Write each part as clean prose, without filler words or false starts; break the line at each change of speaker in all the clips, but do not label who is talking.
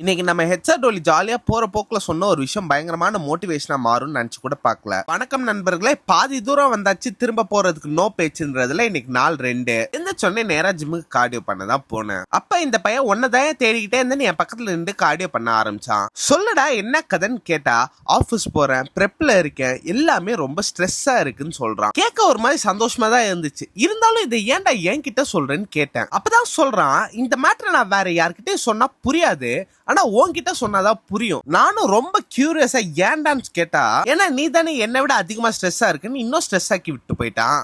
இன்னைக்கு நம்ம ஹெச்ஆர் டோலி ஜாலியா போற போக்குல சொன்ன ஒரு விஷயம் பயங்கரமான மோட்டிவேஷனா மாறும்னு நினைச்சு கூட பார்க்கல. வணக்கம் நண்பர்களே, பாதி தூரம் வந்தாச்சு, திரும்ப போறதுக்கு நோ பேச்சுன்றதுல இன்னைக்கு நாள் 2 இந்த சொன்ன நேரா ஜிம்முக்கு கார்டியோ பண்ணதான் போனேன். அப்ப இந்த பையன் ஒன்னதான் தேடிக்கிட்டே இருந்து என் பக்கத்துல இருந்து கார்டியோ பண்ண ஆரம்பிச்சான். சொல்லடா என்ன கதைன்னு கேட்டா, ஆபீஸ் போறேன், பிரெப்ல இருக்கேன், எல்லாமே ரொம்ப ஸ்ட்ரெஸ்ஸா இருக்குன்னு சொல்றான். கேட்க ஒரு மாதிரி சந்தோஷமா தான் இருந்துச்சு. இருந்தாலும் இதை ஏன்டா என்கிட்ட சொல்றேன்னு கேட்டேன். அப்பதான் சொல்றான், இந்த மேட்டரை நான் வேற யார்கிட்டயும் சொன்னா புரியாது, ஆனா உன்கிட்ட சொன்னாதான் புரியும். நானும் ரொம்ப கியூரியஸா ஏன்டான்னு கேட்டா, ஏன்னா நீ தானே என்னை விட அதிகமா ஸ்ட்ரெஸ்ஸா இருக்குன்னு இன்னும் ஸ்ட்ரெஸ் ஆக்கி விட்டு போயிட்டான்.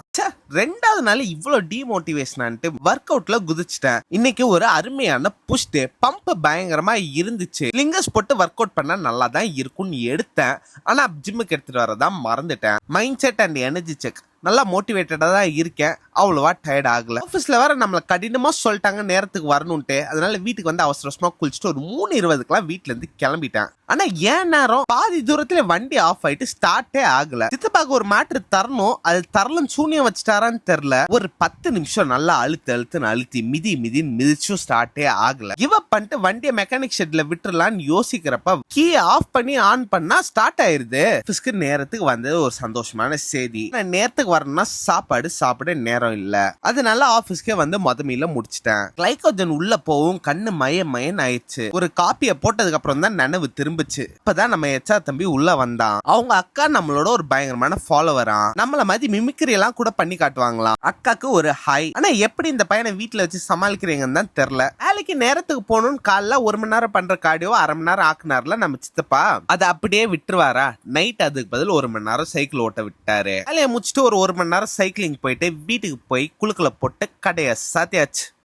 2வது நாள் இவ்வளவு டிமோட்டிவேஷனான்ட்டு ஒர்க் அவுட்ல குதிச்சிட்டேன். இன்னைக்கு ஒரு அருமையான புஷ் டே, பம்ப் பயங்கரமா இருந்துச்சு. லிங்கர்ஸ் போட்டு ஒர்க் அவுட் பண்ணா நல்லா தான் இருக்கும்னு எடுத்தேன். ஆனா ஜிம்முக்கு எடுத்துட்டு வரதான் மறந்துட்டேன். Mind set and energy check நல்லா மோட்டிவேட்டடா தான் இருக்கேன், அவ்வளவா டயர்ட் ஆகல. ஆஃபீஸ்ல வேற நம்மள கடினமா சொல்லிட்டாங்க நேரத்துக்கு வரணும்ட்டு. அதனால வீட்டுக்கு வந்து அவசர அவசரமா குளிச்சுட்டு ஒரு 3:20க்குலாம் வீட்டுல இருந்து கிளம்பிட்டேன். ஆனா ஏன் நேரம் பாதி தூரத்துல வண்டி ஆஃப் ஆயிட்டு ஸ்டார்ட்டே ஆகல. சித்தப்பாக்கு ஒரு மேட்ரு தரணும், அது தரலன்னு சூனியம் வச்சுட்டாரான்னு தெரியல. ஒரு 10 நிமிஷம் நல்லா அழுத்தி மிதின்னு மிதிச்சும் ஸ்டார்ட்டே ஆகல. கிவ் அப் பண்ணிட்டு வண்டியை மெக்கானிக் ஷெட்ல விட்டுறலான்னு யோசிக்கிறப்ப கீ ஆஃப் பண்ணி ஆன் பண்ணா ஸ்டார்ட் ஆயிருது. ஆஃபீஸ்க்கு நேரத்துக்கு வந்தது ஒரு சந்தோஷமான செய்தி. நேரத்துக்கு வரணும்னா சாப்பாடு சாப்பிட நேரம் இல்ல, அதனால ஆபீஸ்க்கே வந்து மொதமையில முடிச்சிட்டேன். கிளைகோஜன் உள்ள போவும் கண்ணு மயன் ஆயிடுச்சு. ஒரு காப்பியை போட்டதுக்கு அப்புறம் தான் நினைவு திரும்பிச்சு. இப்பதான் நம்ம ஹெச்ஆர் தம்பி உள்ள வந்தான். அவங்க அக்கா நம்மளோட ஒரு பயங்கரமான ஃபாலோவரா, நம்மள மாதிரி மிமிக்ரி எல்லாம் கூட பண்ணி காட்டுவாங்களாம். அக்காக்கு ஒரு ஹாய். ஆனா எப்படி இந்த பையனை வீட்டுல வச்சு சமாளிக்கிறீங்கன்னு தான் தெரியல. வேலைக்கு நேரத்துக்கு போகணும்னு காலைல 1 மணி நேரம் பண்ற கார்டியோ 1/2 மணி நேரம் ஆக்குனார்ல நம்ம சித்தப்பா, அதை அப்படியே விட்டுருவாரா? நைட் அதுக்கு பதில் 1 மணி நேரம் சைக்கிள் ஓட்ட விட்டாரு. வேலையை முடிச்சுட்டு ஒரு 1 மணி நேரம் சைக்கிளிங் போயிட்டு வீட்டுக்கு போய் குளுக்கல போட்டு கடையை சாத்தியாச்சு.